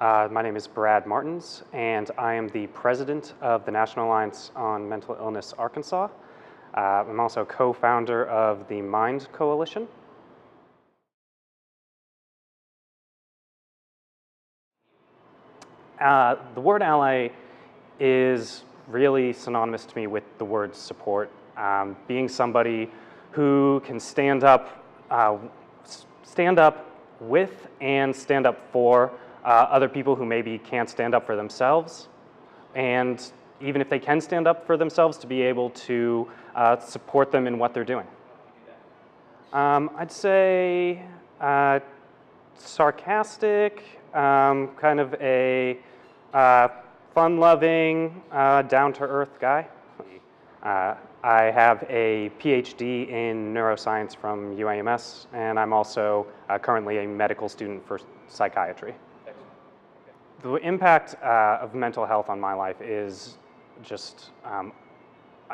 My name is Brad Martins, and I am the president of the National Alliance on Mental Illness Arkansas. I'm also co-founder of the MIND Coalition. The word ally is really synonymous to me with the word support. Being somebody who can stand up with and stand up for other people who maybe can't stand up for themselves, and even if they can stand up for themselves, to be able to support them in what they're doing. I'd say sarcastic, kind of a fun-loving, down-to-earth guy. I have a PhD in neuroscience from UAMS, and I'm also currently a medical student for psychiatry. The impact of mental health on my life is just,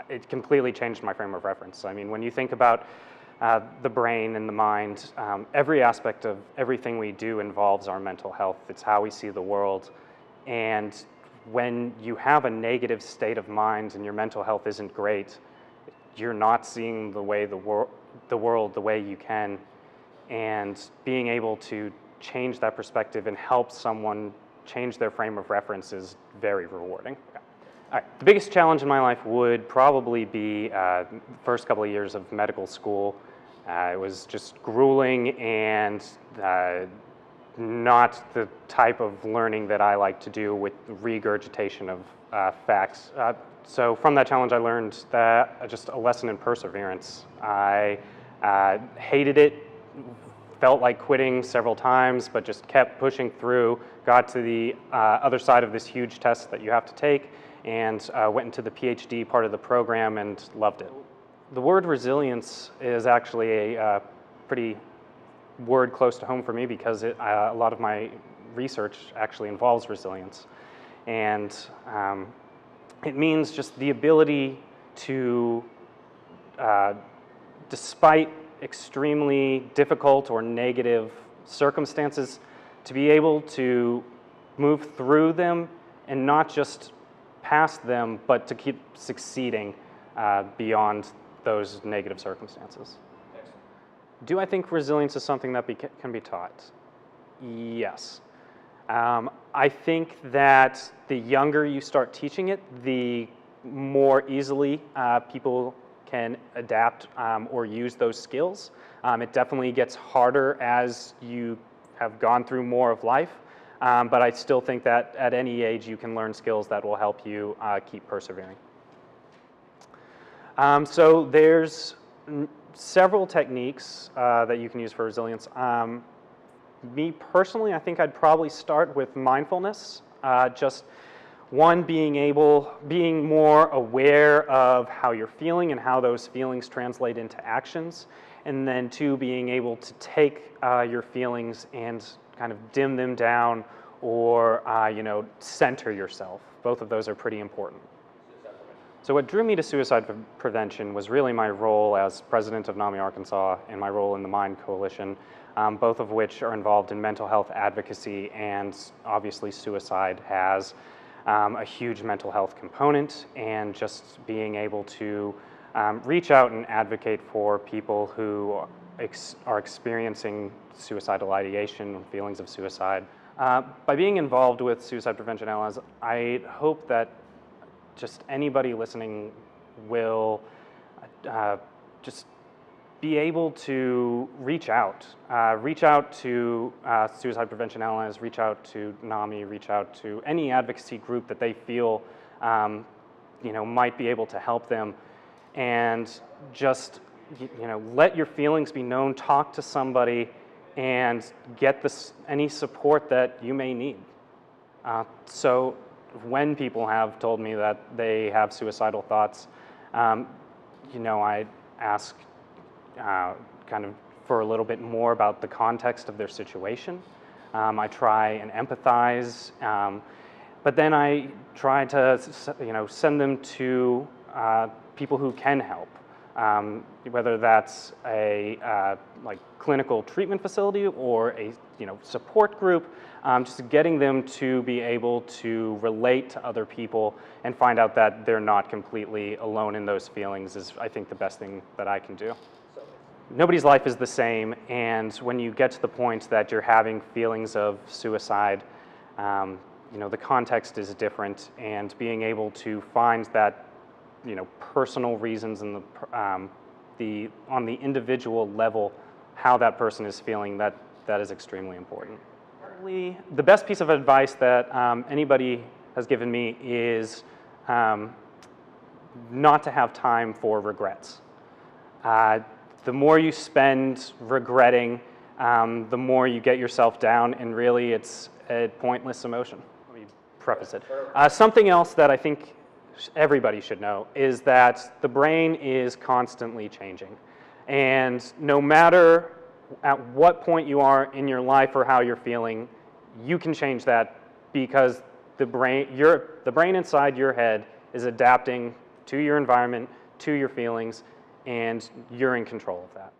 it completely changed my frame of reference. I mean, when you think about the brain and the mind, every aspect of everything we do involves our mental health. It's how we see the world. And when you have a negative state of mind and your mental health isn't great, you're not seeing the world the way you can. And being able to change that perspective and help someone change their frame of reference is very rewarding. Okay. All right. The biggest challenge in my life would probably be the first couple of years of medical school. It was just grueling and not the type of learning that I like to do with regurgitation of facts. So from that challenge, I learned that just a lesson in perseverance. I hated it, felt like quitting several times, but just kept pushing through, got to the other side of this huge test that you have to take, and went into the PhD part of the program and loved it. The word resilience is actually a pretty word close to home for me because a lot of my research actually involves resilience. And it means just the ability to, despite extremely difficult or negative circumstances, to be able to move through them and not just past them, but to keep succeeding beyond those negative circumstances. Do I think resilience is something that can be taught? Yes. I think that the younger you start teaching it, the more easily people can adapt or use those skills. It definitely gets harder as you have gone through more of life, but I still think that at any age you can learn skills that will help you keep persevering. So there's several techniques that you can use for resilience. Me personally, I think I'd probably start with mindfulness. Just one, being more aware of how you're feeling and how those feelings translate into actions. And then two, being able to take your feelings and kind of dim them down or, center yourself. Both of those are pretty important. So what drew me to suicide prevention was really my role as president of NAMI Arkansas and my role in the MIND Coalition, both of which are involved in mental health advocacy, and obviously suicide has a huge mental health component, and just being able to reach out and advocate for people who are experiencing suicidal ideation and feelings of suicide. By being involved with Suicide Prevention Allies, I hope that just anybody listening will just be able to reach out to Suicide Prevention Allies, reach out to NAMI, reach out to any advocacy group that they feel might be able to help them, and just let your feelings be known, talk to somebody, and get any support that you may need. So when people have told me that they have suicidal thoughts, I ask kind of for a little bit more about the context of their situation. I try and empathize, but then I try to send them to people who can help. whether that's a like clinical treatment facility or a support group, just getting them to be able to relate to other people and find out that they're not completely alone in those feelings is, I think, the best thing that I can do. Nobody's life is the same, and when you get to the point that you're having feelings of suicide, the context is different, and being able to find that personal reasons and on the individual level how that person is feeling, that is extremely important. The best piece of advice that anybody has given me is not to have time for regrets. The more you spend regretting, the more you get yourself down, and really it's a pointless emotion. Let me preface it. Something else that I think everybody should know is that the brain is constantly changing, and no matter at what point you are in your life or how you're feeling, you can change that, because the brain inside your head is adapting to your environment, to your feelings, and you're in control of that.